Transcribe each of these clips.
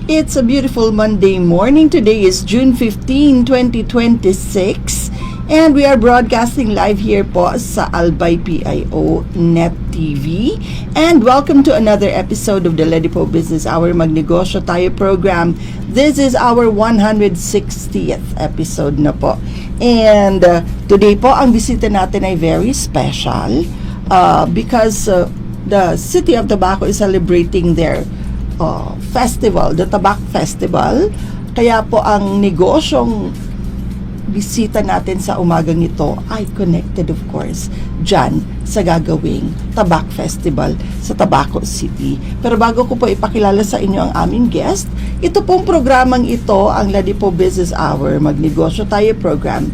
It's a beautiful Monday morning. Today is June 15, 2026. And we are broadcasting live here po sa Albay PIO Net TV. And welcome to another episode of the Ledipo Business Hour Magnegosyo Tayo program. This is our 160th episode na po. And today po, ang bisita natin ay very special because the City of Tabaco is celebrating their festival, the Tabak Festival. Kaya po ang negosyong bisita natin sa umagang ito ay connected of course dyan sa gagawing Tabak Festival sa Tabaco City. Pero bago ko po ipakilala sa inyo ang aming guest, ito pong programang ito, ang Ledipo Business Hour, Magnegosyo Tayo program,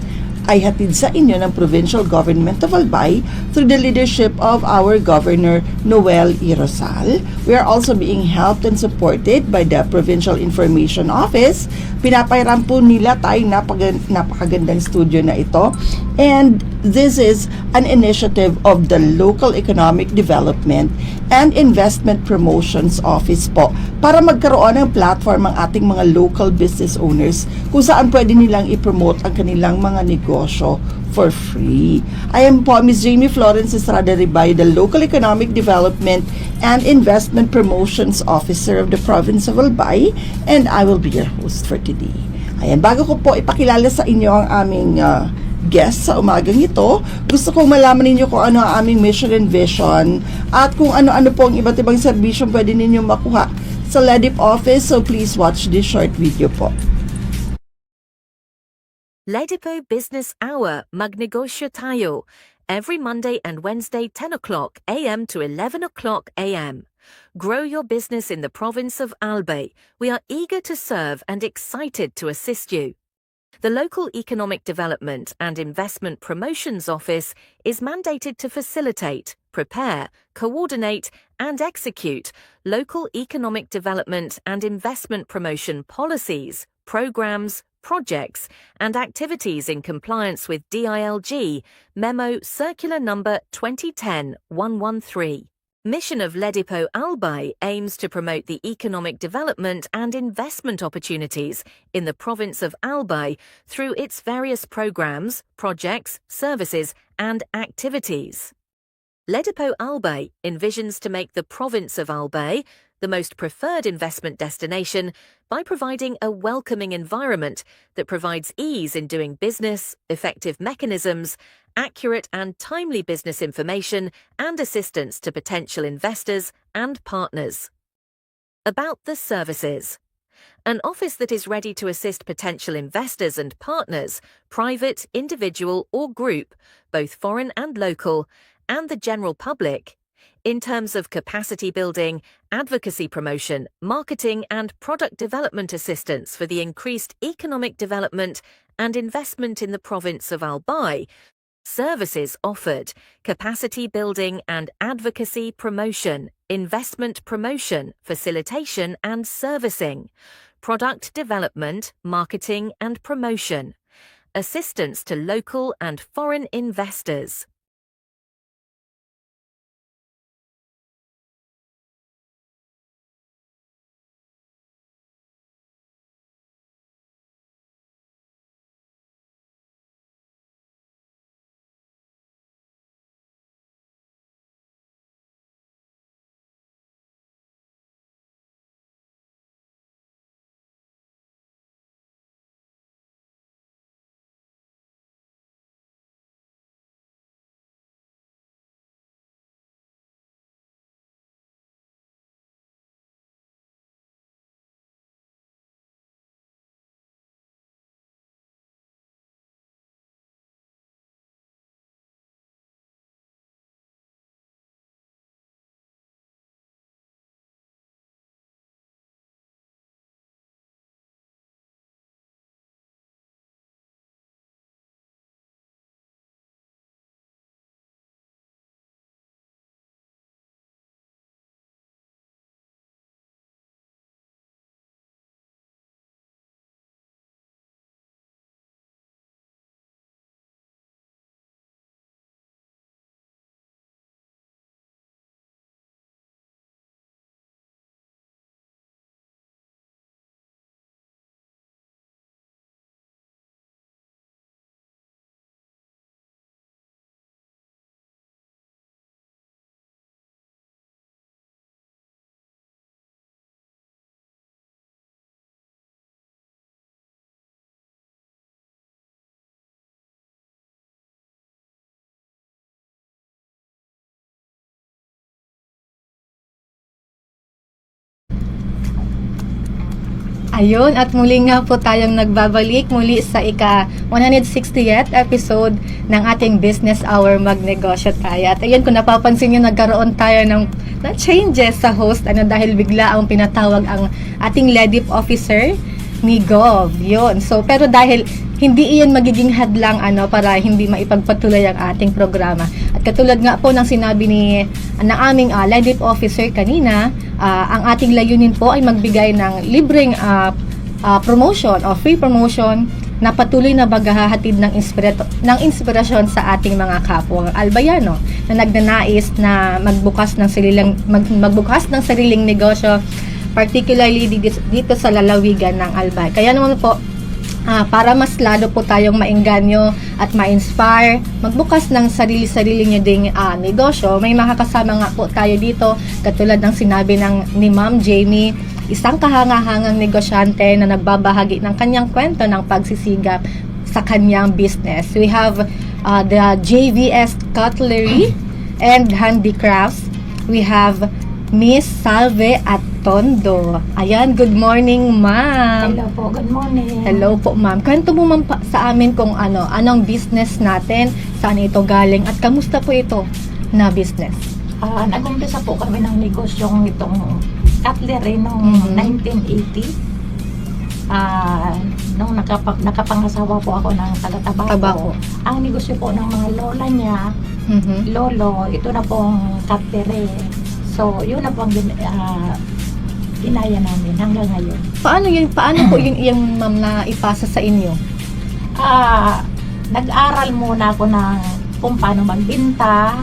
ay hatid sa inyo ng Provincial Government of Albay through the leadership of our Governor Noel Irosal. We are also being helped and supported by the Provincial Information Office. Pinapairam po nila tayo napakagandang studio na ito. And this is an initiative of the Local Economic Development and Investment Promotions Office po para magkaroon ng platform ang ating mga local business owners kung saan pwede nilang i-promote ang kanilang mga negosyo for free. I am po Ms. Jamie Florence Estrada Ribay, the Local Economic Development and Investment Promotions Officer of the Province of Albay, and I will be your host for today. Ayan, bago ko po ipakilala sa inyo ang aming guest sa umagang ito, gusto kong malaman ninyo kung ano ang aming mission and vision at kung ano-ano po ang iba't ibang serbisyo pwede ninyong makuha sa LEDIP office. So please watch this short video po. Ledipo Business Hour Magnegosyo Tayo, every Monday and Wednesday 10 o'clock a.m. to 11 o'clock a.m. Grow your business in the province of Albay. We are eager to serve and excited to assist you. The Local Economic Development and Investment Promotions Office is mandated to facilitate, prepare, coordinate, and execute local economic development and investment promotion policies, programs, projects, and activities in compliance with DILG Memo Circular Number 2010-113. Mission of Ledipo Albay aims to promote the economic development and investment opportunities in the province of Albay through its various programs, projects, services, and activities. Ledipo Albay envisions to make the province of Albay the most preferred investment destination by providing a welcoming environment that provides ease in doing business, effective mechanisms, accurate and timely business information, and assistance to potential investors and partners. About the services. An office that is ready to assist potential investors and partners, private, individual, or group, both foreign and local, and the general public, in terms of capacity building, advocacy promotion, marketing, and product development assistance for the increased economic development and investment in the province of Albay. Services offered: capacity building and advocacy promotion, investment promotion, facilitation and servicing, product development, marketing and promotion, assistance to local and foreign investors. Ayun, at muli nga po tayong nagbabalik muli sa ika-160th episode ng ating Business Hour Magnegosyo Tayo. At ayun, kung napapansin nyo, nagkaroon tayo ng changes sa host dahil bigla ang pinatawag ang ating leadership officer ni Gov. Yun. So, pero dahil hindi iyon magiging hadlang para hindi maipagpatuloy ang ating programa. At katulad nga po ng sinabi ng aming leadership officer kanina, ang ating layunin po ay magbigay ng libreng promotion o free promotion na patuloy na maghahatid ng inspirasyon sa ating mga kapwa albayano na nagnanais na magbukas ng sariling negosyo, particularly dito sa lalawigan ng Albay. Kaya naman po, para mas lalo po tayong maengganyo at ma-inspire, magbukas ng sarili-sarili nyo ding negosyo. May makakasama nga po tayo dito, katulad ng sinabi ni Ma'am Jamie, isang kahangahangang negosyante na nagbabahagi ng kanyang kwento ng pagsisigap sa kanyang business. We have the JVS Cutlery and Handicrafts. We have Miss Salve at Tondo. Ayan, good morning, ma'am. Hello po, good morning. Hello po, ma'am. Kwento mo, ma'am, sa amin kung anong business natin, saan ito galing, at kamusta po ito na business? Nag-umpisa po kami ng negosyong itong cutlery noong 1980. Nung nakapangasawa po ako ng taga-Tabaco. Ang negosyo po ng mga lola niya, lolo, ito na pong cutlery. So, yun na po ang ginaya namin hanggang ngayon. Paano po yung ma'am na ipasa sa inyo? Nag-aral muna ako ng kung paano magbenta,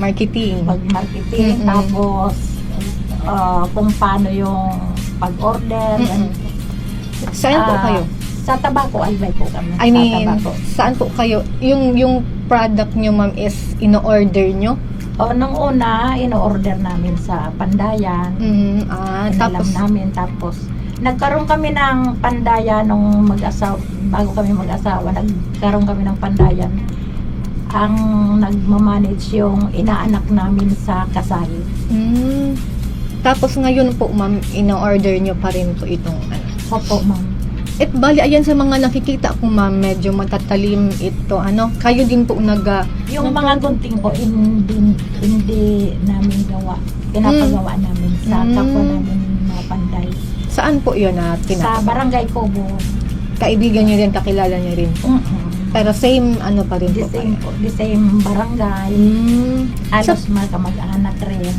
Marketing. mag-marketing, tapos kung paano yung pag-order. Saan po kayo? Sa Tabaco, Albay po kami. I mean, sa Tabaco. saan po kayo? Yung product nyo, ma'am, is ino-order nyo? Nung una, ino-order namin sa Pandayan. Tapos namin. Tapos, nagkaroon kami ng Pandayan nung bago kami mag-asawa, nagkaroon kami ng Pandayan. Ang nagmamanage yung inaanak namin sa Kasal. Tapos ngayon po, ma'am, ino-order nyo pa rin po itong Opo, ma'am. Bali, ayan sa mga nakikita ko, ma'am, medyo matatalim ito. Kayo din po Yung mga gunting po, hindi namin gawa. Pinapagawa namin sa kapwa namin mga Panday. Saan po yun na Sa Barangay Cobo. Kaibigan nyo rin, kakilala nyo rin. Pero same pa rin po kayo. The same barangay. Alos mag-anak rin.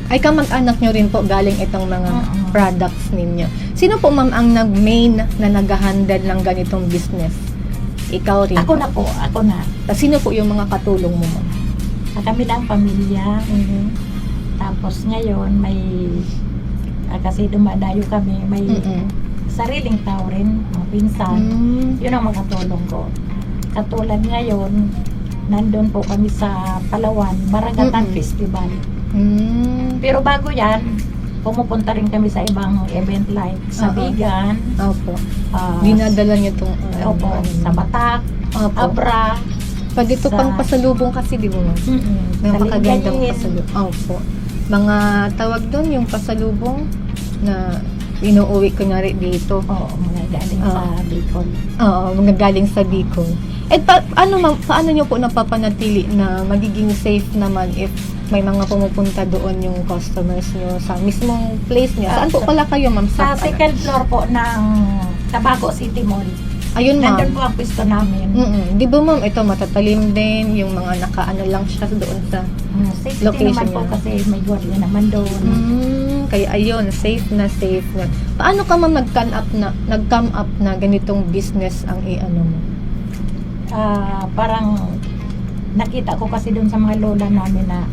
Ay, kamag-anak nyo rin po galing itong mga products ninyo. Sino po, ma'am, ang main na nag-handle ng ganitong business? Ikaw rin? Ako na po, ako na. Sino po yung mga katulong mo, ma'am? Kami lang pamilya. Tapos ngayon, kasi dumadayo kami, may sariling tao rin, mga pinsan. Yun ang makatulong ko. Katulad ngayon, nandun po kami sa Palawan, Barangatan Festival. Pero bago yan, pumupunta rin kami sa ibang event like sa Bigan. Opo. Dinadala niyo itong sa Batak, Abra. Pag ito pang pasalubong kasi, di ba? Napakagandang pasalubong. Opo. Mga tawag doon, yung pasalubong na inuuwi ko na rin dito. Oo, mga galing sa Bicol. Oo, mga galing sa Bicol. Paano nyo po napapanatili na magiging safe naman if may mga pumupunta doon yung customers nyo sa mismong place nyo? Saan po pala kayo, ma'am? Sa second floor po ng Tabaco City Mall. Ayun, ma'am. Nandun po ang pwesto namin. Di ba, ma'am, ito matatalim din, yung mga lang siya doon sa safety location naman po niya. kasi may guardia naman doon. Kaya ayun, safe na. Paano ka, ma'am, nag-come up na ganitong business ang mo? Parang nakita ko kasi doon sa mga lola namin na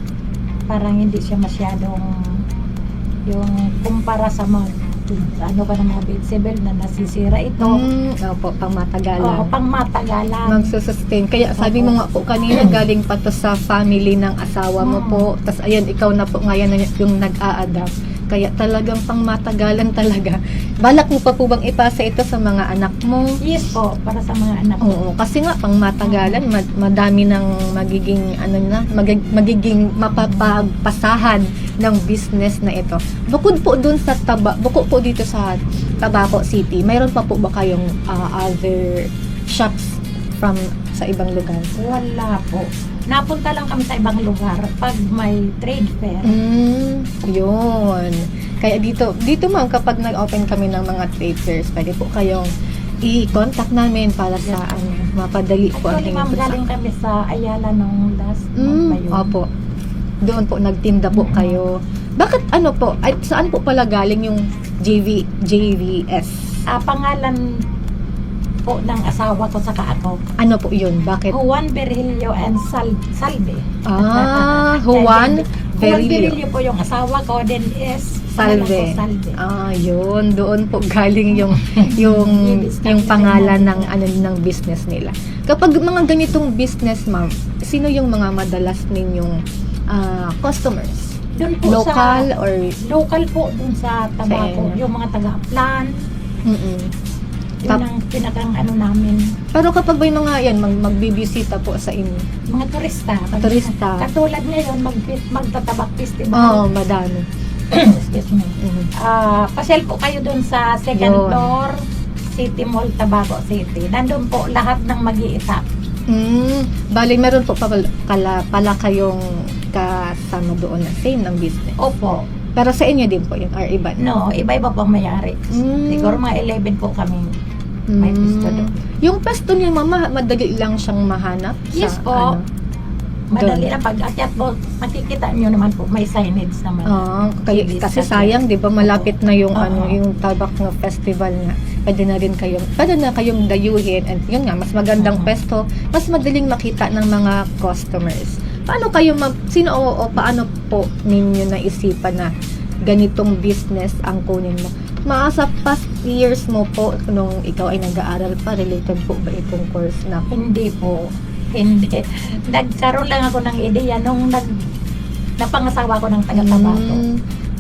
parang hindi siya masyadong yung kumpara sa mga mga vegetable na nasisira ito. Opo, pangmatagalan. Oo, pangmatagalan. Magsusustain. Kaya sabi mo nga po kanina, galing pa to sa family ng asawa mo po. Tapos ayan, ikaw na po ngayon yung nag-a-adapt. Kaya talagang pangmatagalan talaga. Balak mo pa po bang ipasa ito sa mga anak mo? Yes po, para sa mga anak ko. Oo, kasi nga pangmatagalan, madami ng magiging mapapagpasahan ng business na ito. Bukod po dun sa bukod po dito sa Tabaco City, mayroon pa po ba kayong other shops from sa ibang lugar? Wala po. Napunta lang kami sa ibang lugar pag may trade fair. Yun. Kaya dito ma'am, kapag nag-open kami ng mga trade fairs, pwede po kayong i-contact namin para sa mapadali po ang Actually, inyong ma'am, galing kami sa Ayala nung last month ba yun? Opo. Doon po nagtinda po kayo. Bakit ano po? Ay, saan po pala galing yung JVS? Pangalan po ng asawa ko saka ako. Ano po yun? Bakit? Juan Berillo and Salve. Juan Juan Berillo. Berillo po yung asawa ko, then is Salve. Salve. Yun. Doon po galing yung pangalan ng business nila. Kapag mga ganitong business, ma'am, sino yung mga madalas ninyong customers? Doon po Local sa, or local po dun sa Tabaco, inyo? yung mga taga-Plan, mm yun ang pinakang namin, Pero kapag may mga yan, magbibisita po sa inyo. mga turista. Turista. Katulad ngayon, magtatabak festival. Oo, madami. Excuse me. Mhm. Pasyal po kayo dun sa second Yun. floor, City Mall, Tabaco City. Nandun po lahat ng mag-iitap. Bali, meron po pala kayong kasama doon na same ng business. Opo. Pero sa inyo din po yun, or iba? No, iba-iba pong mayari. Siguro mga 11 po kami. May pwesto doon. Yung pwesto niya, mama, madali lang siyang mahanap? Yes po. Madali na pag-akyat po, makikita nyo naman po, may signage naman. Kasi sayang, di ba, malapit na yung Oo. yung tabak na festival nga. Pwede na kayong dayuhin, and yun nga, mas magandang pwesto, mas madaling makita ng mga customers. Paano kayo, sino o paano po ninyo naisipan na ganitong business ang kunin mo? Sa past years mo po, nung ikaw ay nag-aaral pa, related po ba itong course na? Hindi po. Hindi. Nagkaroon lang ako ng ideya nung napangasawa ko ng taga-Tabaco.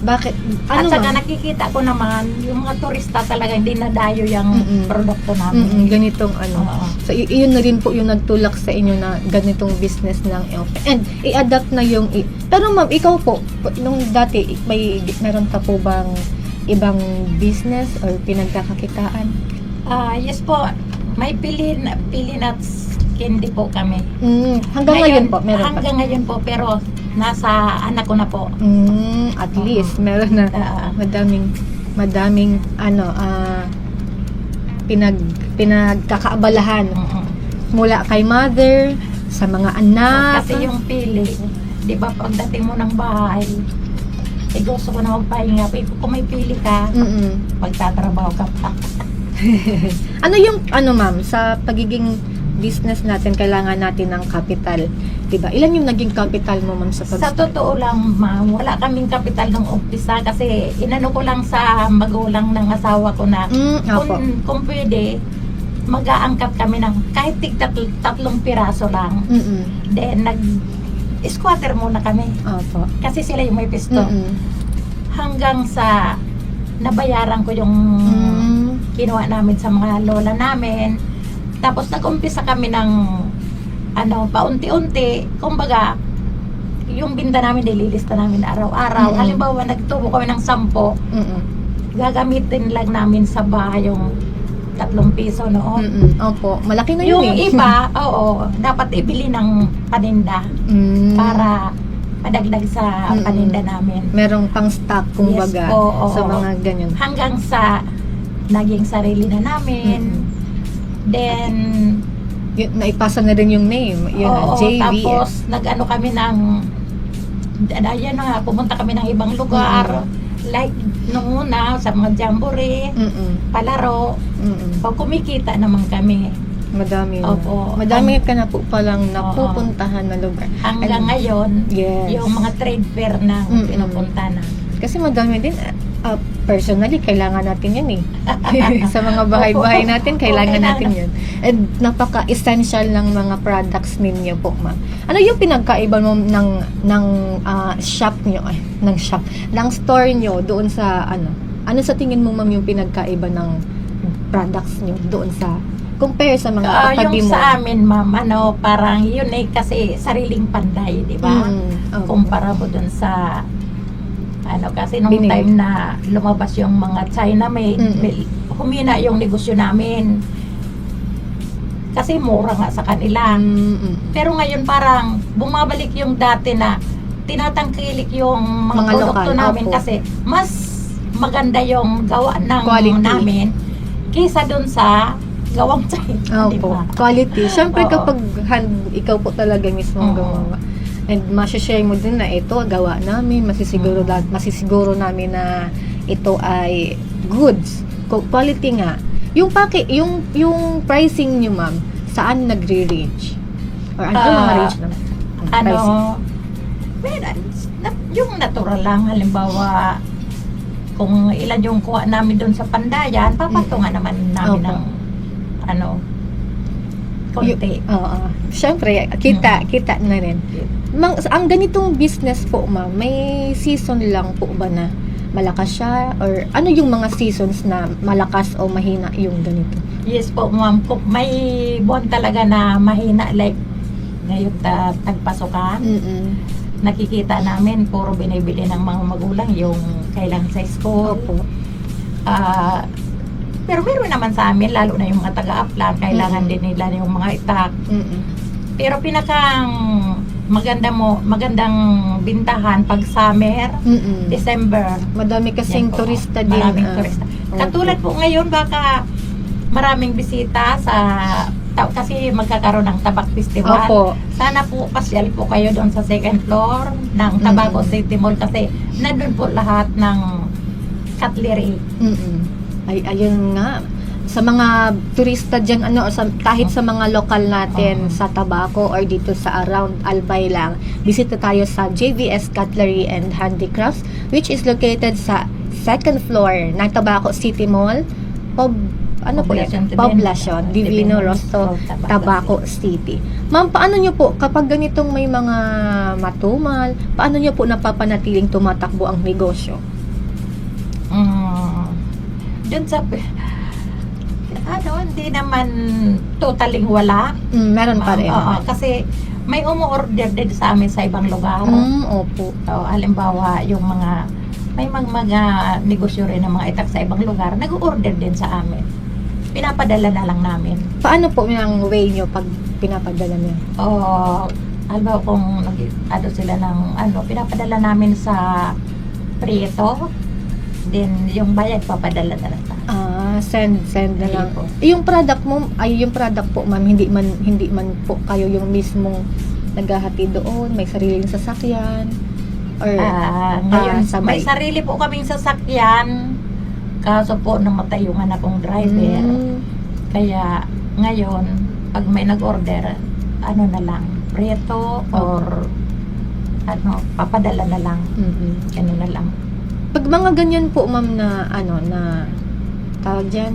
Bakit? At Ano saka ma'am? nakikita ko naman, yung mga turista talaga hindi nadayo yung produkto namin. Ganitong ano. Oo. So, yun na rin po yung nagtulak sa inyo na ganitong business ng open. And, i-adapt na yung... Pero ma'am, ikaw po, nung dati, meron ka po bang ibang business or pinagkakakitaan? Yes po, may pili nuts candy po kami. Hanggang ngayon po, meron pa? Hanggang ngayon po, pero nasa anak ko na po. At least, meron na madaming pinagkakaabalahan mula kay mother, sa mga anak. Kasi yung pili, di ba pagdating mo ng bahay, gusto ko na magpahinga. Kung may pili ka, magtatrabaho ka pa. Ma'am, sa pagiging business natin, kailangan natin ng capital. Diba? Ilan yung naging capital mo, ma'am, sa Sa totoo lang, ma'am, wala kaming kapital ng umpisa kasi inano ko lang sa magulang ng asawa ko na kung pwede, mag-aangkat kami ng kahit tatlong piraso lang. Then, nag-squatter muna kami. Opo. Kasi sila yung may pisto. Hanggang sa nabayaran ko yung kinuha namin sa mga lola namin. Tapos nag-umpisa kami ng paunti-unti. Kumbaga, yung binta namin, nililista namin araw-araw. Halimbawa, nagtubo kami ng 10. Gagamitin lang namin sa bahay yung 3 piso noon. Opo, malaki na yun Yung iba, oo, dapat ibili ng paninda para padagdag sa paninda namin. Merong pang stock, kumbaga, Yes, oo, sa oo. mga ganyan. Hanggang sa naging sarili na namin. Then, Naipasa na rin yung name. Yun, oo, JV. tapos nag-ano kami ng ayan na, pumunta kami ng ibang lugar. Like, nung una, sa mga jamboree, palaro. Pag kumikita naman kami. Madami na. Opo. Madami ka na po palang napupuntahan na lugar. Hanggang ngayon, Yes. yung mga trade fair na pinupunta na. Kasi madami din, personally, kailangan natin yan sa mga bahay-bahay natin, kailangan natin yan. And napaka-essential ng mga products ninyo po, ma'am. Ano yung pinagkaiba mo ng shop nyo, ng store nyo doon sa, ano sa tingin mo, ma'am, yung pinagkaiba ng products nyo doon sa, compare sa mga katabi yung mo? sa amin, ma'am, parang yun kasi sariling panday, di ba? Kumpara mo dun sa Kasi nung Binili. time na lumabas yung mga China made, humina yung negosyo namin. Kasi mura nga sa kanila. Pero ngayon parang bumabalik yung dati na tinatangkilik yung mga Mga produkto lokal, namin opo. kasi mas maganda yung gawa ng Quality. namin kaysa dun sa gawang China, di Opo, ba? quality. Siyempre Oo. kapag ikaw po talaga mismo Oo. gumawa. And masishare mo din na ito, gawa namin, masisiguro namin na ito ay goods. Quality nga. Yung pricing nyo, ma'am, saan nagre-range? Or ano mga range naman? Pricing. Yung natural lang, halimbawa, kung ilan yung kuha namin doon sa Pandayan, papatungan naman namin Opo. ng konti. Oo. Siyempre, kita na rin. Ang ganitong business po, ma'am, may season lang po ba na malakas siya? Or ano yung mga seasons na malakas o mahina yung ganito? Yes po, ma'am. Kung may buwan talaga na mahina, like ngayon tagpasukan, nakikita namin, puro binibili ng mga magulang yung kailang sa school. Opo. Pero meron naman sa amin, lalo na yung mga taga-upland, kailangan din nila yung mga itak. Pero pinakang magandang bintahan pag summer, December. Madami kasing Yan po. turista din. Maraming turista. Katulad po ngayon, baka maraming bisita kasi magkakaroon ng Tabak Festival. Opo. Sana po pasyal po kayo doon sa second floor ng Tabaco City Mall kasi nandun po lahat ng cutlery. Ayun nga. Sa mga turista dyan, kahit sa mga lokal natin sa Tabaco or dito sa around Albay lang, bisita tayo sa JVS Cutlery and Handicrafts, which is located sa second floor ng Tabaco City Mall, Poblacion Divino Rosso, Tabaco City. Ma'am, paano nyo po, kapag ganitong may mga matumal, paano nyo po napapanatiling tumatakbo ang negosyo? Dun sa hindi naman totaling wala. Meron pa rin. Oo, kasi may umu-order din sa amin sa ibang lugar. Opo. So, halimbawa, may mga negosyo rin ng mga itak sa ibang lugar, nag-order din sa amin. Pinapadala na lang namin. Paano po yung way nyo pag pinapadala nyo? Halimbawa kung sila ng pinapadala namin sa Prieto, then yung bayad papadala na lang. Send na lang. Po. Yung product po, ma'am, hindi man po kayo yung mismong naghahati doon, may sariling sasakyan or ngayon sabay. may sarili po kaming sasakyan, kaso po namatay yung anak kong driver. Kaya ngayon pag may nag-order, na lang, Prieto or papadala na lang. Na lang. Pag mga ganyan po, ma'am, na na tawag dyan,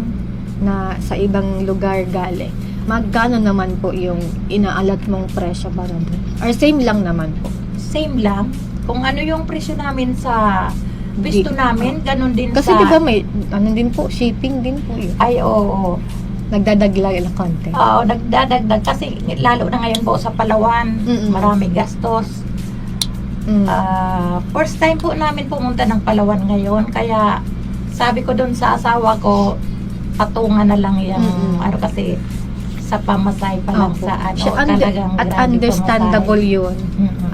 na sa ibang lugar galing, magkano naman po yung inaalat mong presyo para doon? Or same lang naman po? Same lang. Kung ano yung presyo namin sa gusto namin, ganun din Kasi sa... di ba may, din po, shipping din po yun. Ay, oo. Nagdadaglag lang konti. Oo, nagdadagdag. Kasi lalo na ngayon po sa Palawan, marami gastos. First time po namin pumunta ng Palawan ngayon, kaya sabi ko doon sa asawa ko, patungan na lang yung kasi sa pamasay pa lang sa talagang at grabe understandable pamasay. yun.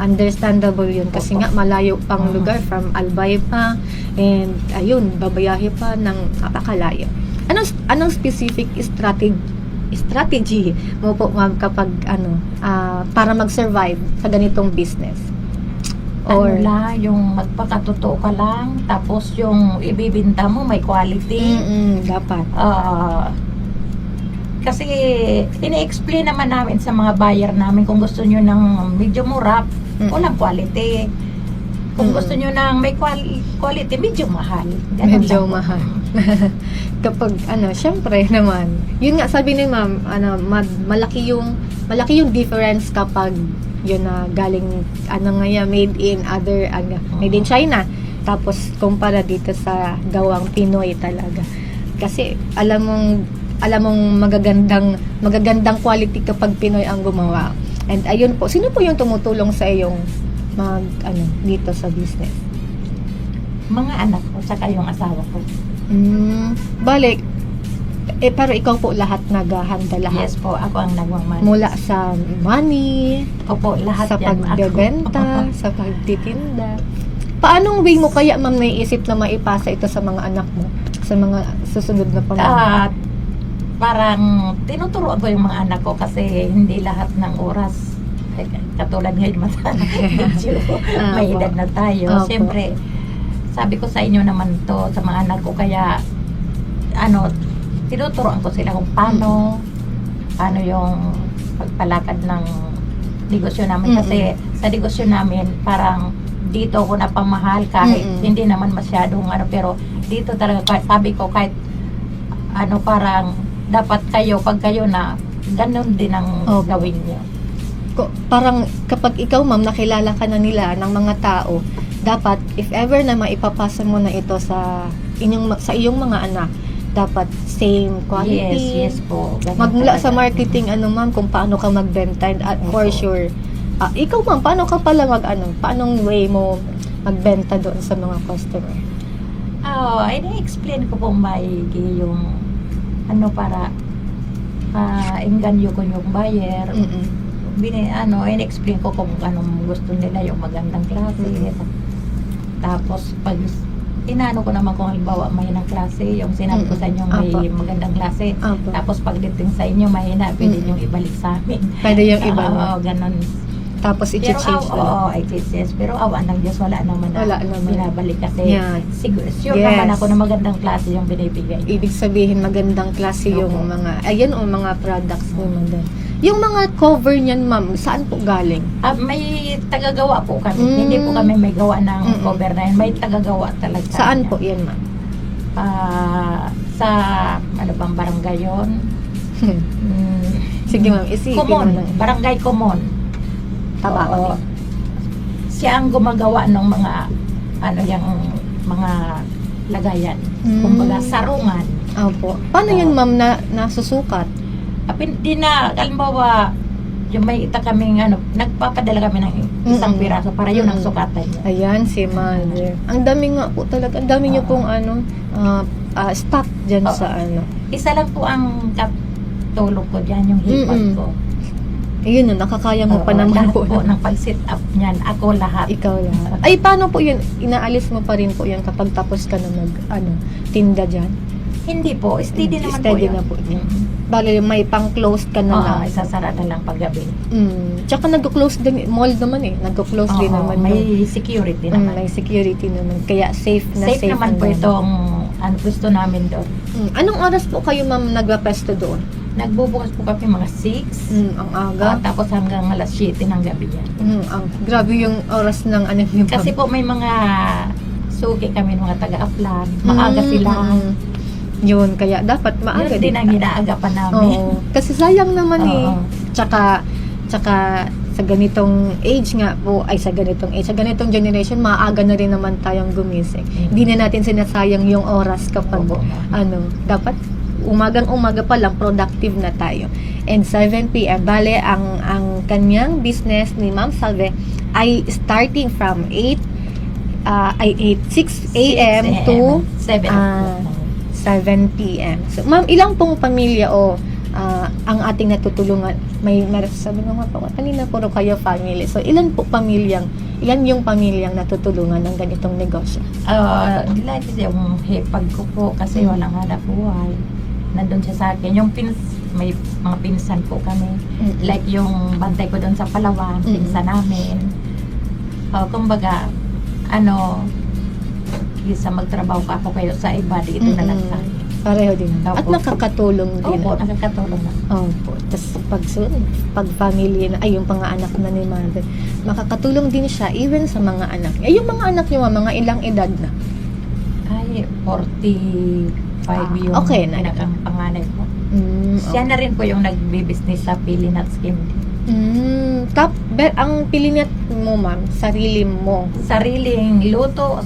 Understandable yun kasi nga malayo pang lugar from Albay pa, and ayun, babayahe pa ng napakalayo. Anong specific strategy mo po, ma'am, kapag para mag-survive sa ganitong business? Or yung magpakatotoo ka lang, tapos yung ibibinta mo may quality. dapat. Kasi ini-explain naman namin sa mga buyer namin, kung gusto nyo ng medyo mura, walang quality. Kung gusto nyo ng may quality, medyo mahal. Ganun Medyo lang. mahal. Kapag syempre naman, yun nga sabi ni ma'am, malaki yung difference kapag yun na galing made in made in China, tapos kumpara dito sa gawang Pinoy talaga. Kasi alam mong magagandang quality kapag Pinoy ang gumawa. And ayun po, sino po yung tumutulong sa iyong dito sa business? Mga anak ko, saka yung asawa ko. Balik, pero ikaw po lahat naghahanda lahat. Yes po, ako ang nagmamahal. Mula sa money, Opo, lahat sa yan pagbebenta, sa pagtitinda. Paanong way mo kaya, ma'am, naiisip na maipasa ito sa mga anak mo? Sa mga susunod na pamilya? Parang tinuturuan ko yung mga anak ko kasi hindi lahat ng oras katulad ngayon medyo may Opo. edad na tayo. Opo. Siyempre, sabi ko sa inyo naman to, sa mga anak ko, kaya tinuturuan ko sila kung paano yung pagpalakad ng negosyo namin. Kasi sa negosyo namin, parang dito ako napamahal kahit hindi naman masyadong pero dito talaga sabi ko kahit parang dapat pag kayo na ganun din ang gawin niyo. Parang kapag ikaw, ma'am, nakilala ka na nila ng mga tao, dapat if ever na maipapasa mo na ito sa iyong mga anak, dapat same quality. Yes po. Ganun Magmula talaga. sa marketing, ma'am, kung paano ka magbenta, at for Opo. sure, ikaw, ma'am, paano ka pala paanong way mo magbenta doon sa mga customer? I-explain ko po maigi yung para engganyo ko yung buyer. In-explain ko kung anong gusto nila, yung magandang klase. Tapos pag inano ko naman kung halimbawa mahina klase, yung sinabi ko sa inyo may Apo. magandang klase. Apo. Tapos pagdating sa inyo mahina, pwede nyo ibalik sa amin. Pwede yung iba, no? Oo, ganun. Tapos Pero i-change na lang. i-change. Pero awa ng Diyos, wala naman Wala naman. binabalik kasi Yeah. sure Yes. naman ako na magandang klase yung binibigay. Ibig sabihin, magandang klase yung Opo. mga products naman din. Yung mga cover niyan, ma'am, saan po galing? May tagagawa po kami. Mm. Hindi po kami may gawa ng Mm-mm. cover na yun. May tagagawa talaga. Saan niya. po yan, ma'am? Sa bang barangay yun? Sige, ma'am, isipin mo Kumon. lang. Barangay Kumon. Tabaco. Oo. Siya ang gumagawa ng mga yung mga lagayan. Kumbaga sarungan. Opo. Paano yun, ma'am, nasusukat? Di na, halimbawa, yung may kaming nagpapadala kami ng isang piraso para yun ang sukatan niya. Ayan, si Mother. Ang dami nga po talaga. Ang dami niyo pong stock dyan sa Isa lang po ang katulog ko dyan, yung hipag ko. Ayun, nakakaya mo pa naman lahat po. po ng pag-sit up niyan, ako lahat. Ikaw lahat. Ay, paano po yun? Inaalis mo pa rin po yun kapag tapos ka na tinda dyan? Hindi po, steady naman Steady po yun. na po yun. Bali, may pang-closed ka na lang. Isasara na lang paggabi. Tsaka nag-close din, mall naman nag-close din naman. May security naman. May security naman. Kaya safe na Safe naman ang po dami. itong gusto namin doon. Anong oras po kayo, ma'am, nagpa-pesto doon? Nagbubukas po kami mga 6. Ang aga. Tapos hanggang alas 7 ng gabi yan. Grabe yung oras ng yung Kasi po may mga suki kami mga taga-Aplan. Maaga sila. Yun, kaya dapat maaga Yun din ang inaagapan namin. Oo. Kasi sayang naman Oo. Tsaka sa ganitong age nga po, sa ganitong generation, maaga na rin naman tayong gumising. Hindi na natin sinasayang yung oras kapag, Opo. dapat umagang-umaga pa lang, productive na tayo. And 7 p.m. Bale, ang kanyang business ni Ma'am Salve ay starting from 6 a.m. to 7 7 p.m. So, ma'am, ilang pong pamilya ang ating natutulungan? May sabi nga po, kanina puro kayo family. So, ilan yung pamilyang natutulungan ng ganitong negosyo? Like yung hipag ko po kasi walang hanap buhay. Nandun siya sa akin. May mga pinsan po kami. Like yung bantay ko doon sa Palawan, pinsan namin. Kumbaga, isa magtrabaho ka ako kayo sa iba, dito na lang sa akin. Pareho din. At Opo. nakakatulong din. Opo, nakakatulong na. Opo. Tapos pag family na, yung panganak na ni Mother, makakatulong din siya even sa mga anak niya. Yung mga anak niyo, mga ilang edad na? Ay, 45 yung okay na. anak ang panganay ko. Siya na rin po yung nagbi-business sa Pili Nuts Candy. Ang pilinat mo, ma'am, sarili mo. Sariling luto,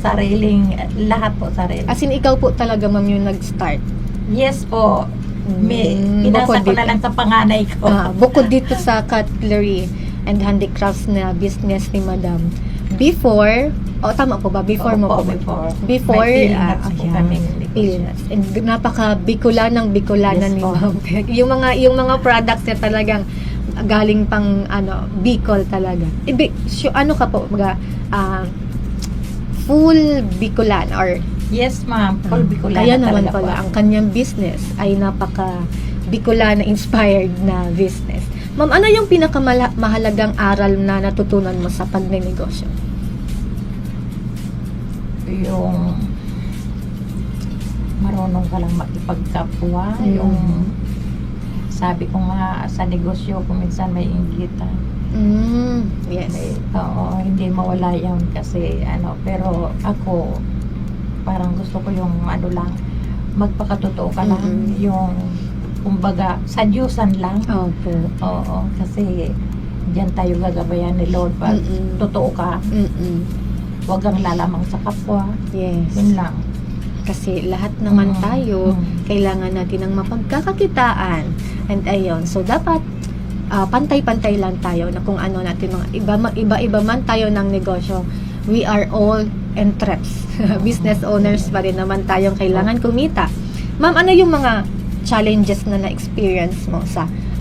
lahat po sarili. As in, ikaw po talaga, ma'am, yung nag-start. Yes po. Bukod Pinasa ko dito. na lang sa panganay ko. Bukod dito sa cutlery and handicrafts na business ni Madam. Before, tama po ba? Before mo po? Before, May peanuts po ayan, kaming peanuts. And napaka-Bicolanang Bicolana Yes ni po. Ma'am. yung mga products niya talagang galing pang Bicol talaga. Ano ka po? Full Bicolan or Yes, ma'am. Full Bicolana kaya naman talaga pala po. ang kanyang business ay napaka Bicolana inspired na business. Ma'am, ano yung pinakamahalagang aral na natutunan mo sa pagnenegosyo? Yung marunong ka lang makipagkapwa, yung sabi ko nga sa negosyo kung minsan may inggitan. Yes. Oo, hindi mawala yun kasi pero ako parang gusto ko yung lang magpakatotoo ka lang, yung kumbaga sadyusan lang. Opo. Oo, kasi diyan tayo gagabayan ni Lord pag totoo ka, huwag kang lalamang sa kapwa. Yes. Yun lang. Kasi lahat naman tayo kailangan natin ng mapagkakakitaan, and ayun, so dapat pantay-pantay lang tayo na kung ano natin mga iba-iba man tayo ng negosyo, we are all entreps. Business owners pa rin naman tayong kailangan kumita. Ma'am, ano yung mga challenges na na-experience mo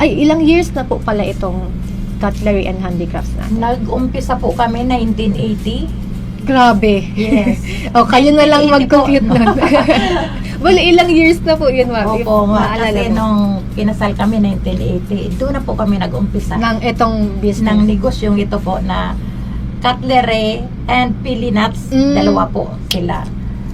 ilang years na po pala itong cutlery and handicrafts na? Nag-umpisa po kami 1980. Grabe. Yes. Kayo na lang mag-compute nun. Well, ilang years na po yun, ma'am? Opo, Maalala kasi mo. nung kinasal kami 1980, doon na po kami nag-umpisa Ng itong business. ng negosyong ito po na cutlery and pili nuts. Dalawa po sila.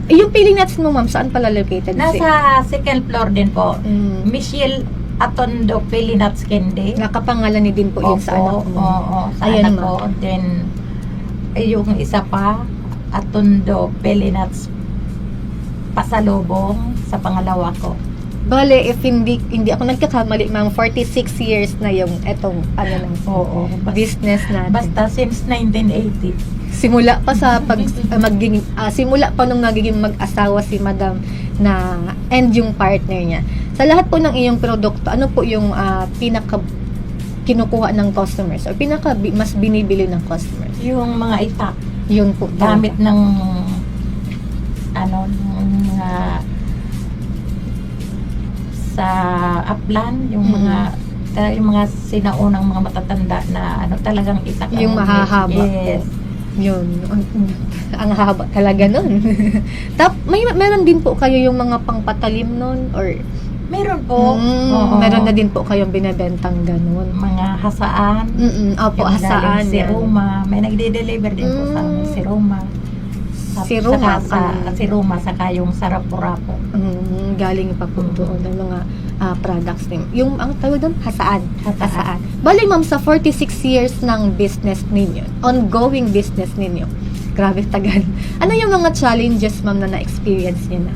Yung peeling nuts mo, ma'am, saan pala located? Nasa second floor din po. Mm. Michelle Atondo Pili Nuts Candy. Nakapangalan ni din po yun sa anak mo. Oo, sa Ayan, anak ma'am. ko. Then, yung isa pa, Atondo Pili Nuts Pasalubong sa pangalawa ko. Bale, if hindi ako nagkakamali, ma'am, 46 years na yung etong Oo. business natin. Basta since 1980. Simula pa sa simula pa nung nagiging mag-asawa si Madam na and yung partner niya. Sa lahat po ng iyong produkto, ano po yung pinaka kinukuha ng customers or pinaka mas binibili ng customers? Yung mga itak. Yun po. Gamit ng sa upland, yung mga sinaunang mga matatanda na talagang itak. Yung ang- mahahaba. Yes. Yun. Ang haba talaga nun. Meron din po kayo yung mga pangpatalim nun or Meron po. Oo. meron na din po kayong binebentang ganun. Mga hasaan. Opo, Yung hasaan. galing si yan. Roma. May nagde-deliver din po sa amin, si Roma. Si Roma, Si Roma, saka yung Sarapurapo. galing pa po doon ng mga products din. Yung, ang tawag doon, hasaan. Hasaan. Bali, ma'am, sa 46 years ng business ninyo, ongoing business ninyo, grabe tagal. Ano yung mga challenges, ma'am, na na-experience niyo na?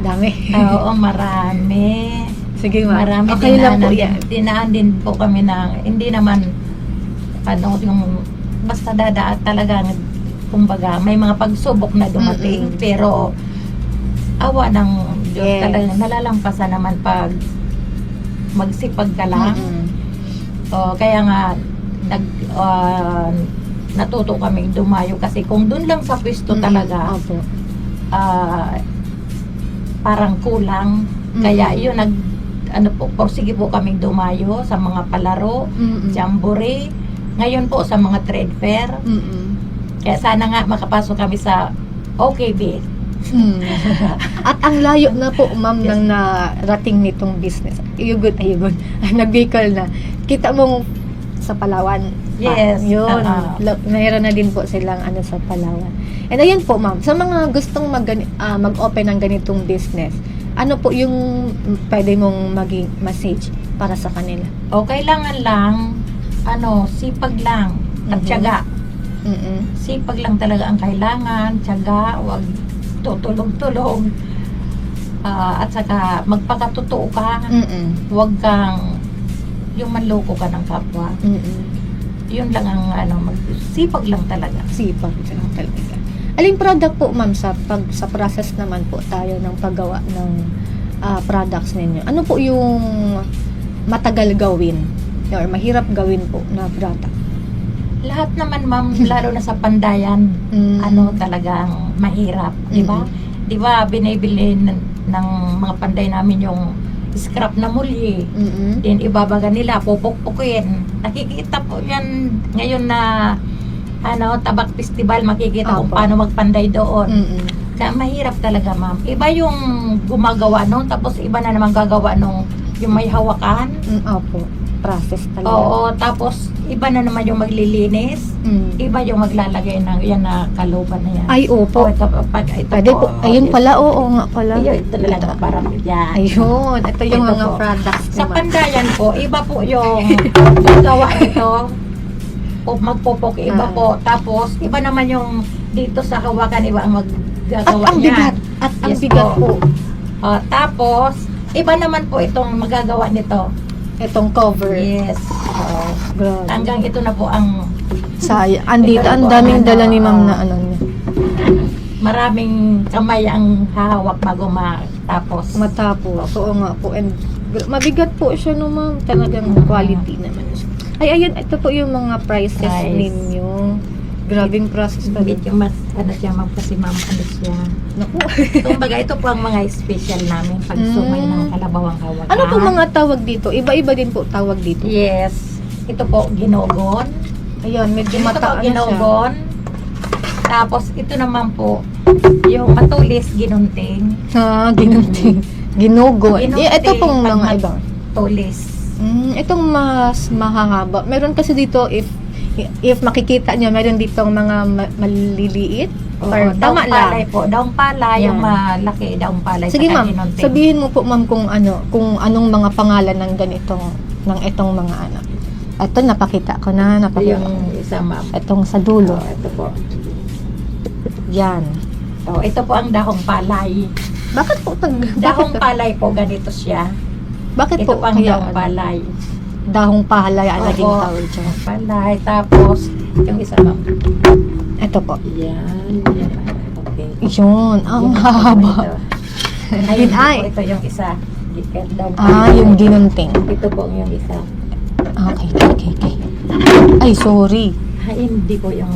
Dami. Oo, marami. Sige, ma'am. Marami Okay lang po yan. dinaan din po kami na hindi naman yung basta dadaan talaga kumbaga may mga pagsubok na dumating pero awa ng Diyos Yes. talagang nalalampasan naman pag magsipag ka lang. Kaya nga natuto kaming dumayo kasi kung dun lang sa pwesto talaga Opo. parang kulang. Kaya yun porsige po kaming dumayo sa mga palaro, jamboree, ngayon po sa mga trade fair. Kaya sana nga makapasok kami sa OKB. At ang layo na po, ma'am, nang narating nitong business. Ayugon. Nag-Bicol na. Kita mong sa Palawan. Yes. Yun. Mayroon na din po silang sa Palawan. And ayun po, ma'am, sa mga gustong mag-open ng ganitong business, ano po yung pwede mong maging message para sa kanila? O kailangan lang sipag lang at tiyaga. Sipag lang talaga ang kailangan, tiyaga, wag tutulog-tulog. At saka magpakatotoo ka. Wag kang yung manloko ka ng kapwa. Yun lang ang sipag lang talaga. Sipag lang talaga. Aling product po, ma'am, sa process naman po tayo ng paggawa ng products ninyo? Ano po yung matagal gawin Or mahirap gawin po na product? Lahat naman ma'am, lalo na sa pandayan, talagang mahirap, di ba? Di ba binibili ng mga panday namin yung scrap na muli. Then ibabaga nila, pupukpukin. Nakikita po yan ngayon na Tabak Festival, makikita kung paano magpanday doon. Kaya mahirap talaga ma'am. Iba yung gumagawa nun, tapos iba na naman gagawa nung yung may hawakan. Opo. Process talaga. Oo, tapos iba na naman yung maglilinis. Iba yung maglalagay ng yan na kaluban na yan. Ay, opo. Ito Pwede po. Ayun pala, oo nga pala. Ayun, ito talaga parang yan. Ayun, ito yung Ito mga po. products Sa naman. pandayan po, iba po yung gagawa nito. O magpupok, iba po. Tapos, iba naman yung dito sa hawakan, iba ang maggagawa Ang bigat. At ang Yes bigat po. po. Tapos, iba naman po itong magagawa nito. Itong cover. Yes. Grabe. Hanggang ito na po ang Andito, Ito ang po, daming ano, dala ni ma'am na ano niya. maraming kamay ang hahawak bago matapos. Matapos. Oo nga po. And mabigat po siya no ma'am. Talagang quality naman siya. Ay, ayun. Ito po yung mga prices Price. ninyo. Grabing process pa rin. Medyo mas, siya ma'am, kasi ma'am, siya. Naku. Kumbaga, ito po ang mga special namin pag sumay ng kalabawang hawakan. Ano po mga tawag dito? Iba-iba din po tawag dito. Yes. Ito po, ginogon. Ayun, medyo Ito po, mata ano siya. ginogon. Tapos, ito naman po, yung matulis, ginunting. Ginunting. Ginugo. Ginunting, Ito pong pag mga ibang. Tulis. Itong mas mahahaba. Meron kasi dito if makikita nyo, meron ditong mga maliliit. Or tama daong palay lang. po. Daong palay, Yan. yung malaki, daong palay. Sige saka ma'am, ginunting. sabihin mo po ma'am kung anong mga pangalan ng ganitong ng itong mga anak. Ito napakita ko na, Ito yung isa ma'am. Itong sa dulo. Ito po. Yan. Ito po ang dahong palay. Bakit po Dahong palay po, ganito siya. bakit Ito po po ang kaya dahong palay. dahong pahalay ang naging Opo. tawag dyan? Palay. Tapos, yung isa ma'am. Ito po. Yan. Okay. Yun, ang Yan, haba. ito. Ayun, Ay. ito yung isa. Dahong Yung ginunting. Ito po yung isa. Okay. Ay, sorry. Hindi po yung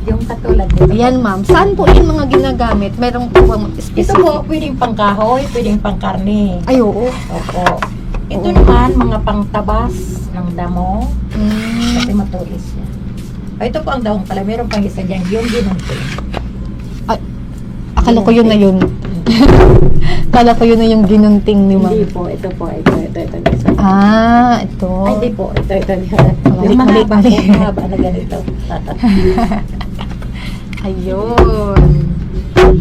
yung katulad nito. Ayan ma'am, saan po yung mga ginagamit? Meron po bang Ito specific? po, pwedeng pangkahoy, pwedeng pangkarne. Ay, oo. Opo. Ito naman, mga pangtabas ng damo. Kasi matulis siya. Ito po ang dahong pala. Meron pang isa dyan. Yung ginunting. Akala ko yun na yun. Akala ko yun na yung ginunting ni ma'am. Hindi po. Ito po. Ito. Isa. Ito. Ay, hindi po. Ito. Mali. Yung mahaba po. Mahaba na ganito. Ayun.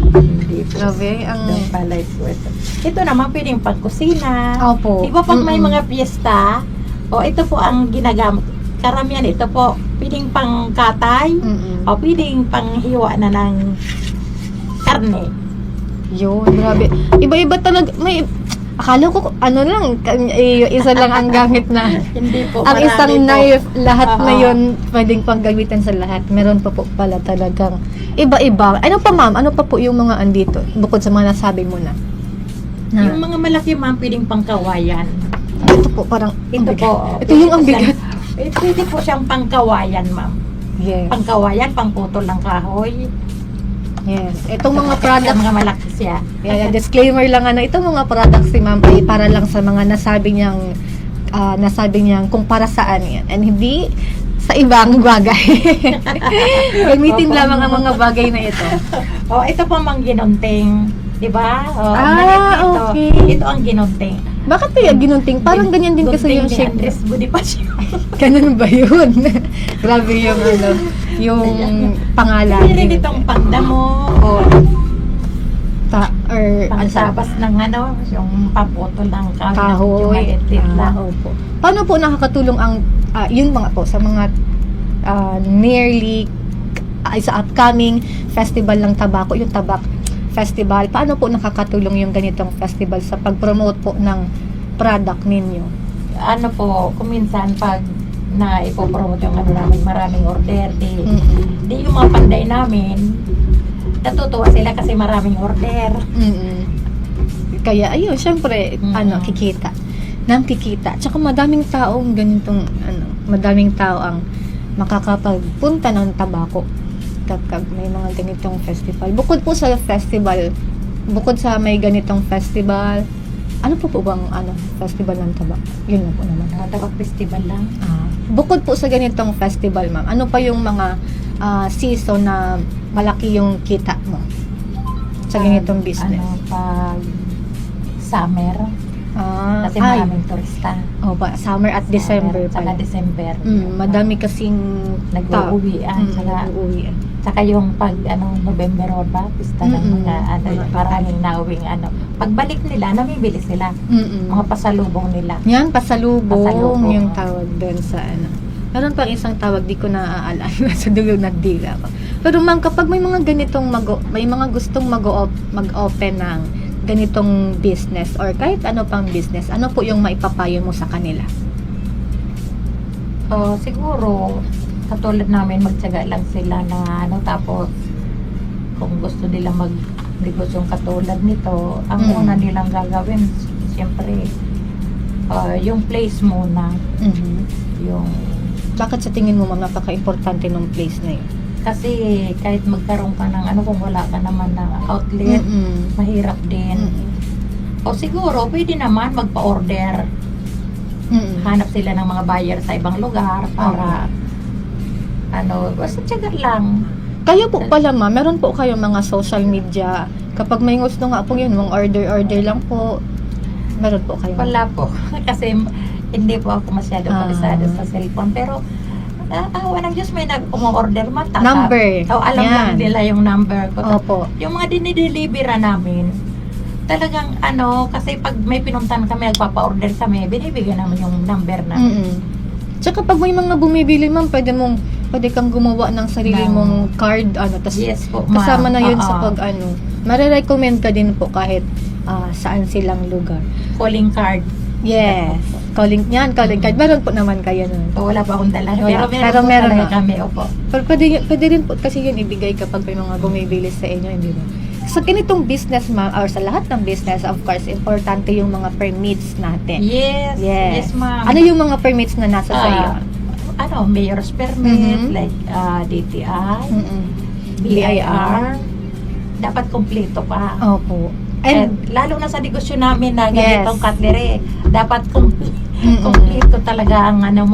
Hindi po. Grabe, ang... Dahong palay po ito. Ito naman, pwedeng pangkusina. Opo. Di ba pag may mga piyesta, ito po ang ginagamit. Karamihan ito po, pwedeng pangkatay, o pwedeng panghiwa na ng karne. Yun, grabe. Iba-iba talaga. Akala ko, isa lang ang gamit na. Hindi po, Ang marami isang po. knife, lahat na Oo. yun, pwedeng panggamitan sa lahat. Meron pa po pala talagang iba-iba. Ano pa ma'am? Ano pa po yung mga andito? Bukod sa mga nasabi mo na. Yung mga malaki ma'am, pwedeng pangkawayan. Ito po, parang, Ito ang bigat. po. Ito yung ang bigat. Pwede po siyang pangkawayan ma'am. Yes. Pangkawayan, pangputol ng kahoy. Yes. Itong mga products, Mga malaki siya. disclaimer lang itong mga products si ma'am ay para lang sa mga nasabi niyang kung para saan yan. And hindi sa ibang bagay. Gamitin Opo. lamang ang mga bagay na ito. Ito po mang ginunting. Diba? Okay. Ito ang ginunting. Bakit kaya ginunting? Parang ganyan din kasi yung shape. Andres Bonifacio. Ganun ba yun? Grabe yung pangalan. Hindi rin itong pangdamo o pangsabas ng yung pamputol ng kahoy. Yung kahoy. maliit lang. Opo. Paano po nakakatulong ang yun mga po sa mga nearly sa upcoming festival ng tabako, yung tabak festival, paano po nakakatulong yung ganitong festival sa pag-promote po ng product ninyo? Ano po, kuminsan pag na ipopromote yung namin, maraming order, di yung mga panday namin, natutuwa sila kasi maraming order. Kaya ayun, syempre, kikita. ng kikita. Tsaka madaming taong ganitong madaming tao ang makakapagpunta ng tabako kapag may mga ganitong festival. Bukod po sa festival, bukod sa may ganitong festival, ano po bang festival ng tabako? Yun na po naman. Tabak festival lang. Bukod po sa ganitong festival, ma'am, ano pa yung mga season na malaki yung kita mo sa ganitong business? Pag summer, kasi maraming turista. Summer at December pa. Saka December. Madami kasing nag-uuwian. Saka yung pag November or ba, pista ng mga maraming nauwing pagbalik nila, namibili sila. Mga pasalubong nila. Yan, pasalubong yung Oo. tawag doon sa Meron pang isang tawag, di ko naaalala sa dulog na dila ko. Pero ma'am, kapag may mga ganitong may mga gustong mag-open ng ganitong business or kahit ano pang business, ano po yung maipapayo mo sa kanila? Siguro, katulad namin, magtiyaga lang sila na tapos kung gusto nila mag-negosyong katulad nito, ang una nilang gagawin, siyempre, yung place muna. Yung Bakit sa tingin mo, ma'am, napaka-importante ng place na yun? Kasi kahit magkaroon ka ng kung wala ka naman na outlet, mahirap din. O siguro, pwede naman magpa-order. Hanap sila ng mga buyer sa ibang lugar para basta tiyaga lang. Kayo po pala, ma'am, meron po kayong mga social media. Kapag may gusto nga po yun, mga order lang po. Meron po kayo? Wala po. Kasi hindi po ako masyado kabisado sa cellphone. Pero, awa ng Diyos, may nag-order mata. Number. Alam lang nila yung number ko. Opo. Yung mga dinidelivery namin, talagang kasi pag may pinuntan kami, nagpapa-order kami, binibigyan naman yung number na. Tsaka pag may mga bumibili, ma'am, pwede kang gumawa ng sarili mong card, tas Yes po, ma'am. kasama na yun sa pag marirecommend ka din po kahit saan silang lugar. Calling card. Yes. Calling card. Meron po naman kayo nun. Wala pa akong dala. Wala. Pero Meron talaga na. kami, opo. Pero pwede rin po kasi yun ibigay kapag may mga bumibili sa inyo, hindi ba? Sa ganitong business, ma'am, or sa lahat ng business, of course, importante yung mga permits natin. Yes, ma'am. Ano yung mga permits na nasa sa'yo? Mayor's permit, like DTI, BIR, dapat kompleto pa. Opo. And lalo na sa negosyo namin na ganitong cutlery, dapat kompleto talaga ang mga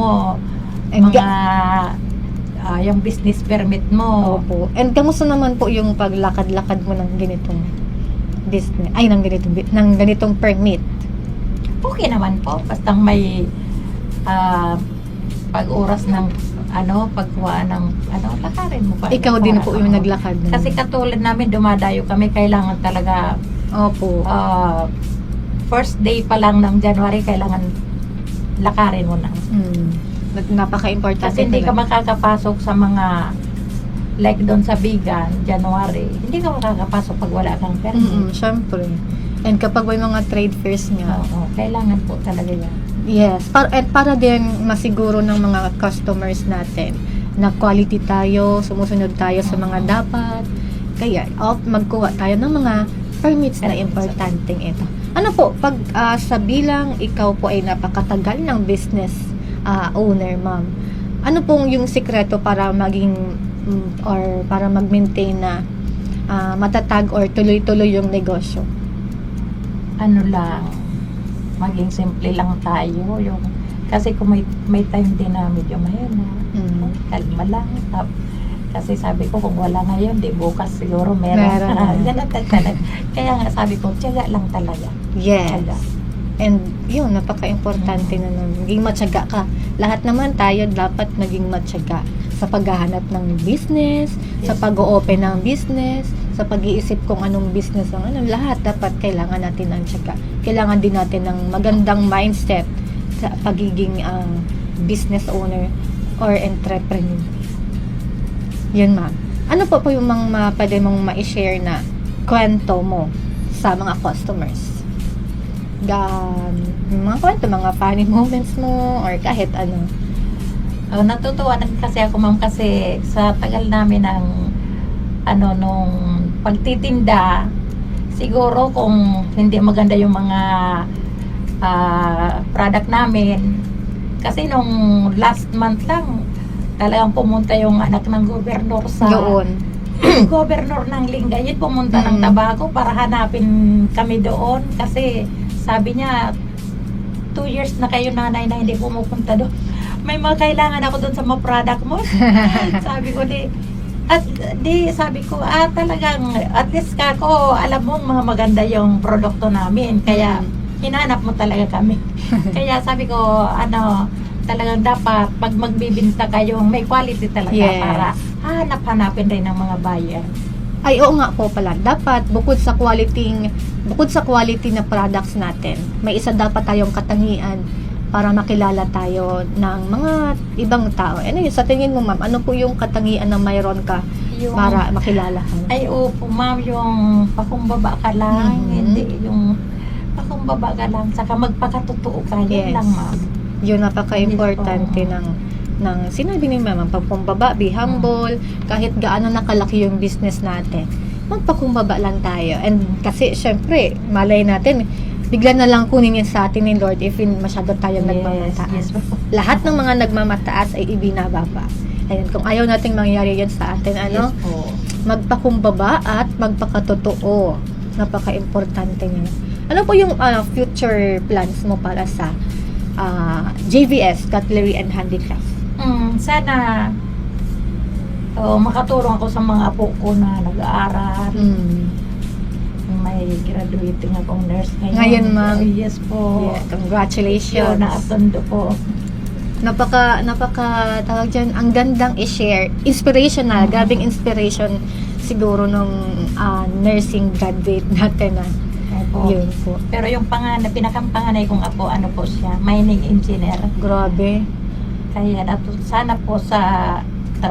yung business permit mo. Opo. And kamusta naman po yung paglakad-lakad mo ng ganitong business, ng ganitong permit? Okay naman po, basta may pag-oras ng pagkuha ng lakarin mo pa. Ikaw din po yung naglakad. Kasi katulad namin, dumadayo kami, kailangan talaga Opo. First day pa lang ng January, kailangan lakarin mo na. Napaka-importante. Kasi hindi ka makakapasok sa mga like doon sa Bigan, January. Hindi ka makakapasok pag wala kang permit. Syempre. And kapag may mga trade fairs nga. Kailangan po talaga yan. Yes. Para din masiguro ng mga customers natin na quality tayo, sumusunod tayo sa mga dapat. Kaya, magkuha tayo ng mga permits na importanteng ito. Ano po, pag sa bilang ikaw po ay napakatagal ng business owner, ma'am, ano pong yung sikreto para maging or para mag-maintain na matatag or tuloy-tuloy yung negosyo? Maging simple lang tayo. Kasi kung may time din na medyo mahina, kalma lang. Kasi sabi ko, kung wala ngayon, di bukas siguro meron. Kaya nga sabi ko, tiyaga lang talaga. Yes. Tiyaga. And yun, napaka-importante na nun. Maging matyaga ka. Lahat naman tayo dapat maging matyaga sa paghahanap ng business, sa pag-o-open ng business, sa pag-iisip kung anong business ang lahat dapat kailangan natin ng tiyaga. Kailangan din natin ng magandang mindset sa pagiging business owner or entrepreneur. Yun, ma'am. Ano po yung mga pwede mong ma-share na kwento mo sa mga customers? Mga kwento, mga funny moments mo or kahit ano. Natutuwa kasi ako, ma'am, kasi sa tagal namin ng nung pagtitinda, siguro kung hindi maganda yung mga product namin. Kasi nung last month lang, talagang pumunta yung anak ng gobernador sa Doon. gobernador ng Lingayen, pumunta ng Tabaco para hanapin kami doon. Kasi sabi niya, 2 years na kayo nanay na hindi pumupunta doon. May mga kailangan ako doon sa mga product mo. Sabi ko sabi ko, talagang at least kako, alam mo mga maganda yung produkto namin. Kaya hinanap mo talaga kami. Kaya sabi ko, talagang dapat pag magbibinta kayo, may quality talaga para hanapin rin ng mga buyer. Ay, oo nga po pala. Dapat, bukod sa quality na products natin, may isa dapat tayong katangian para makilala tayo ng mga ibang tao. Ano yun, sa tingin mo, ma'am, ano po yung katangian na mayroon ka para makilala ka? Ay, opo, ma'am, yung pakumbaba ka lang, hindi yung pakumbaba ka lang, saka magpakatotoo ka, yun lang, ma'am. Yun, napaka-importante ng sinabi ni ma'am, pagkumbaba, be humble, kahit gaano nakalaki yung business natin, magpakumbaba lang tayo. And kasi, syempre, malay natin, bigla na lang kunin yan sa atin ni Lord if masyado tayong nagmamataas. Yes. Lahat ng mga nagmamataas ay ibinababa. Ayun, kung ayaw nating mangyari yan sa atin, magpakumbaba at magpakatotoo. Napaka-importante niya. Ano po yung future plans mo para sa JVS, Cutlery and Handicraft? Sana makatulong ako sa mga apo ko na nag-aaral. May graduating akong nurse Ngayon, ma'am. Yes po. Yeah, congratulations. Yun, naatondo po. Napaka tawag dyan, ang gandang i-share. Inspirational, grabing inspiration siguro nung nursing graduate natin Opo. Yun po. Pero yung pinakapanganay kong apo, po siya, mining engineer. Grabe. Kaya sana po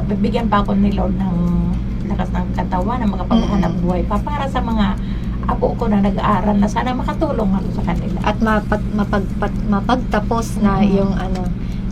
bibigyan pa ako ni Lord ng lakas ng katawan, ng makapaghanap buhay pa para sa mga apo ko na nag-aaral na sana makatulong ako sa kanila. At mapagtapos na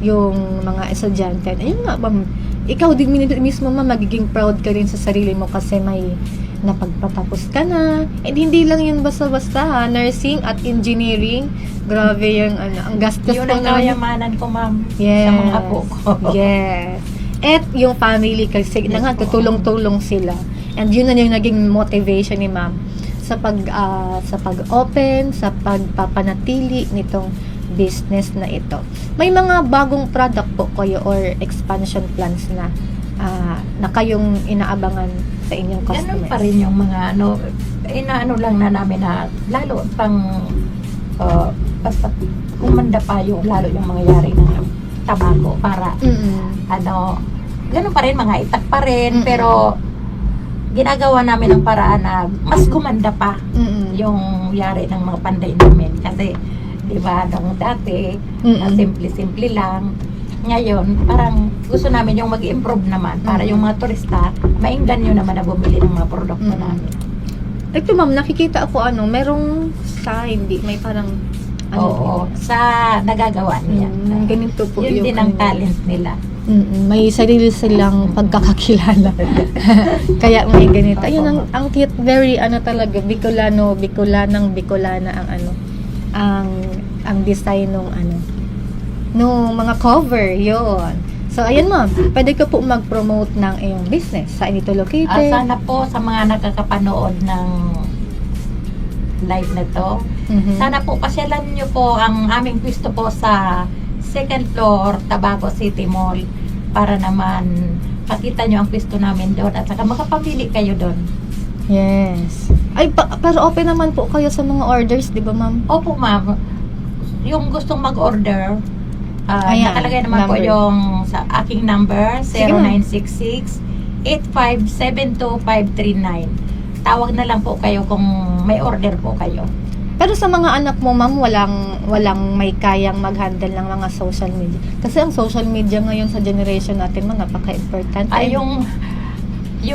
yung mga estudyante. Ayun nga, ma'am, ikaw din mismo, ma'am, magiging proud ka rin sa sarili mo kasi may napagpatapos ka na. And hindi lang yun basta-basta, nursing at engineering. Grabe yung ang gastos yun ko ang kayamanan ko, ma'am, yes, sa mga apo ko. Yes. At yung family kasi na nga, tutulong-tulong sila. And yun na yung naging motivation ni ma'am sa pag-open, sa pagpapanatili nitong business na ito. May mga bagong product po kayo or expansion plans na kayong inaabangan sa inyong customers? Ganun pa rin yung mga inaano lang na namin na lalo basta kumanda pa yung lalo yung mangyayari ng Tabaco para ganun pa rin, mga itak pa rin, pero ginagawa namin ng paraan na mas gumanda pa yung yari ng mga panday namin kasi di ba nung dati simple-simple lang, ngayon parang gusto namin yung mag-improve naman para yung mga turista maingganyo naman na bumili ng mga produkto namin. Ito, ma'am, nakikita ako merong hindi may parang sa nagagawa niya. Ganito po yun din ang talent nila. May sarili silang pagkakakilala. Kaya may ganito. Ayun, ang cute, very talaga, Bicolana ang design nung mga cover, yon. So, ayun, ma'am, pwede ka po mag-promote ng iyong business. Saan ito located? Sana po sa mga nakakapanood ng live na to, sana po pasyalan nyo po ang aming pwesto po sa second floor, Tabaco City Mall, para naman pakita nyo ang pwesto namin doon at saka makapamili kayo doon. Yes. Ay, pero open naman po kayo sa mga orders, di ba, ma'am? Opo, ma'am. Yung gustong mag-order, Ayan, nakalagay naman po number. yung sa aking number, Sige, ma'am. 0966-8572539. Tawag na lang po kayo kung may order po kayo. Pero sa mga anak mo, ma'am, walang may kayang mag-handle ng mga social media. Kasi ang social media ngayon sa generation natin, ma'am, napaka-important. Ay, yung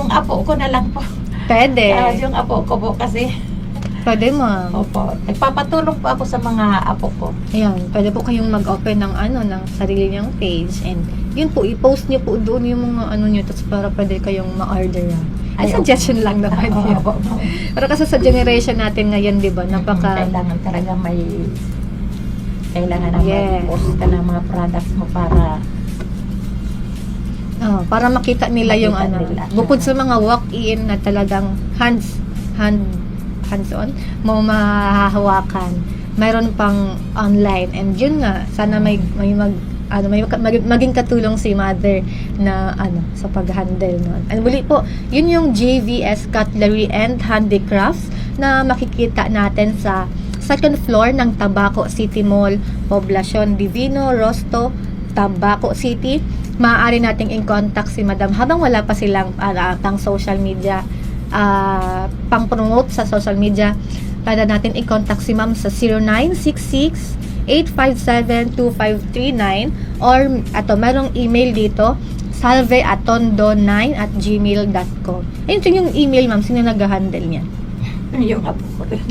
apo ko na lang po. Pwede. Yung apo ko po kasi. Pwede, ma'am. Opo. Nagpapatulong po ako sa mga apo ko. Ayan, pwede po kayong mag-open ng ng sarili niyang page. And yun po, i-post niyo po doon yung mga niyo. Tapos para pwede kayong ma-order. Ay, suggestion lang naman yun. Pero kasi sa generation natin ngayon, di ba, Kailangan talaga may kailangan na Yes. mag-post ka ng mga products mo para Para makita nila yung Makita ano. nila. Bukod sa mga walk-in na talagang hands-on, mo mahahawakan. Mayroon pang online. And yun nga, sana maging katulong si mother na sa pag-handle nun. And muli po, yun yung JVS Cutlery and Handicrafts na makikita natin sa second floor ng Tabaco City Mall, Poblacion Divino, Rosto, Tabaco City. Maaari nating in-contact si Madam habang wala pa silang pang social media, pang promote sa social media. Pwede natin i-contact si Ma'am sa 0966-857-2539 or merong email dito, salveatondo9@gmail.com. Ayun yung email, Ma'am. Sino nag-handle niya? yung apo ko rin.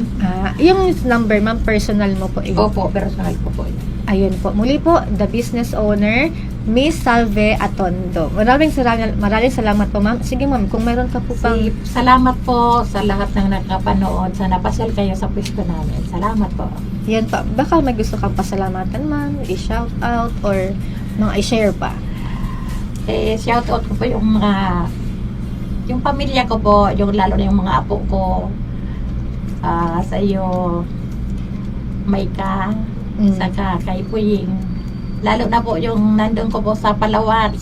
Yung number, Ma'am, personal mo po. Opo, personal ko po yun. Ayun po. Muli po, the business owner, Miss Salve Atondo. Maraming salamat po, Ma'am. Sige, Ma'am, kung mayroon ka po pang... Salamat po sa lahat ng nakapanood. Sana pasyal kayo sa pwesto namin. Salamat po. Yan pa. Baka may gusto kang pasalamatan, Ma'am, i-shout out or mga i-share pa. Shout out ko po yung pamilya ko po, lalo na yung mga apo ko. Sa iyo, Maika, saka kay Puying. Lalo na po yung nandun ko po sa Palawan.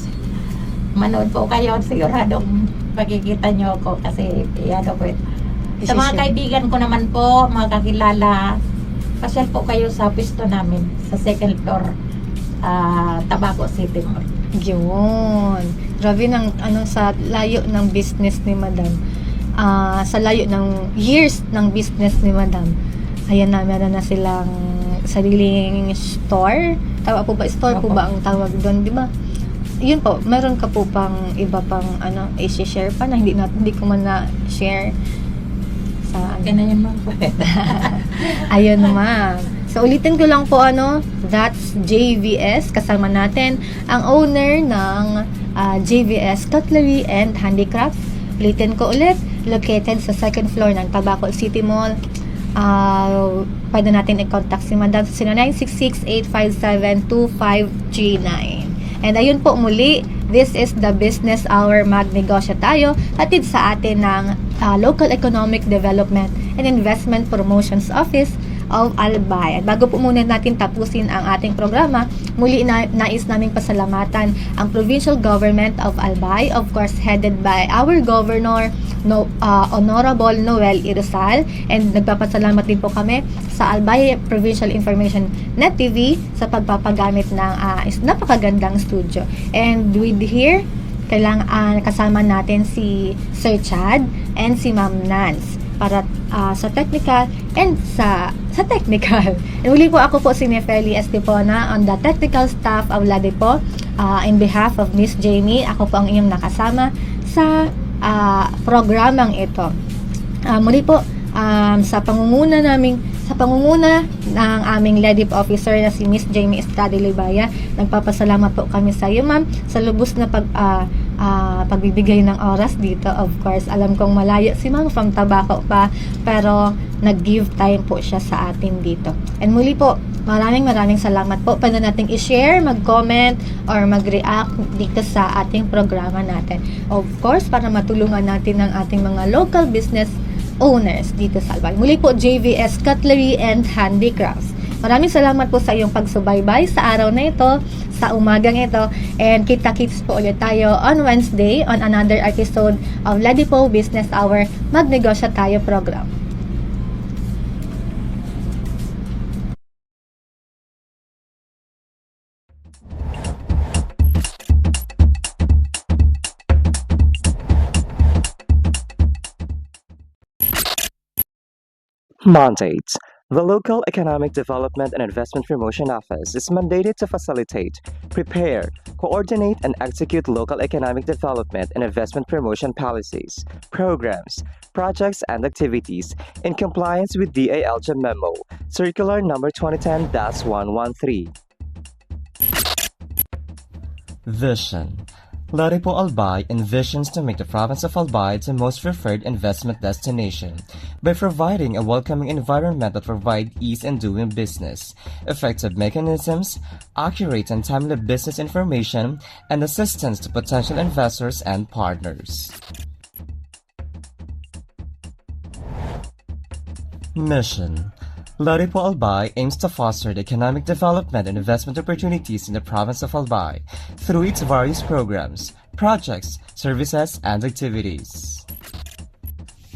Manood po kayo, siguradong makikita nyo ako kasi po. Sa mga kaibigan ko naman po, mga kakilala, pasyal po kayo sa pwesto namin sa second floor, Tabaco City Mall. Yun. Grabe sa layo ng business ni Madam. Sa layo ng years ng business ni Madam. Ayan na, meron na silang sariling store. Tawag po ba? Store po ba ang tawag doon? Di ba? Yun po, meron ka po pang iba pang i-share pa na hindi ko man na-share sa Okay na yun, ma'am. Ayun, Ma'am. So, ulitin ko lang po, that's JVS. Kasama natin ang owner ng JVS Cutlery and Handicraft. Ulitin ko ulit, located sa second floor ng Tabaco City Mall. Pwede natin i-contact si Madam sa 0966-857-2539. And ayun po muli, this is the Business Hour, Magnegosyo Tayo, hatid sa atin ng Local Economic Development and Investment Promotions Office of Albay. At bago po muna natin tapusin ang ating programa, muli nais naming pasalamatan ang Provincial Government of Albay, of course headed by our Governor, Honorable Noel Irizal, and nagpapasalamat din po kami sa Albay Provincial Information Net TV sa pagpapagamit ng napakagandang studio. And with here, kasama natin si Sir Chad and si Ma'am Nance para sa technical and sa technical. And uli po ako po si Nefeli Estipona on the technical staff of Ladipo. In behalf of Miss Jamie, ako po ang inyong nakasama sa programang ito. Muli po sa pangunguna ng aming LEDIP officer na si Miss Jamie Estrada Libaya, nagpapasalamat po kami sa iyo, Ma'am, sa lubos na pagbibigay ng oras dito. Of course, alam kong malayo si Ma'am from Tabaco pa, pero nag-give time po siya sa atin dito. And muli po, maraming salamat po. Pwede nating i-share, mag-comment, or mag-react dito sa ating programa natin. Of course, para matulungan natin ang ating mga local business owners dito sa Albay. Muli po, JVS Cutlery and Handicrafts. Maraming salamat po sa iyong pagsubaybay sa araw na ito, sa umagang ito, and kita-kits po ulit tayo on Wednesday on another episode of Ladipo Business Hour Magnegosyo Tayo program. Mandates. The Local Economic Development and Investment Promotion Office is mandated to facilitate, prepare, coordinate, and execute local economic development and investment promotion policies, programs, projects, and activities in compliance with DALJ Memo, Circular Number 2010-113. Vision. Laripo Albay envisions to make the province of Albay the most preferred investment destination by providing a welcoming environment that provides ease in doing business, effective mechanisms, accurate and timely business information, and assistance to potential investors and partners. Mission: Laripo Albay aims to foster the economic development and investment opportunities in the province of Albay through its various programs, projects, services, and activities.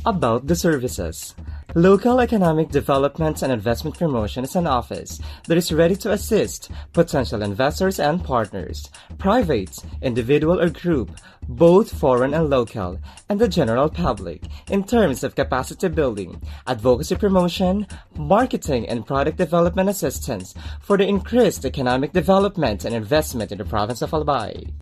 About the services. Local Economic Development and Investment Promotion is an office that is ready to assist potential investors and partners, private, individual or group, both foreign and local, and the general public, in terms of capacity building, advocacy promotion, marketing and product development assistance for the increased economic development and investment in the province of Albay.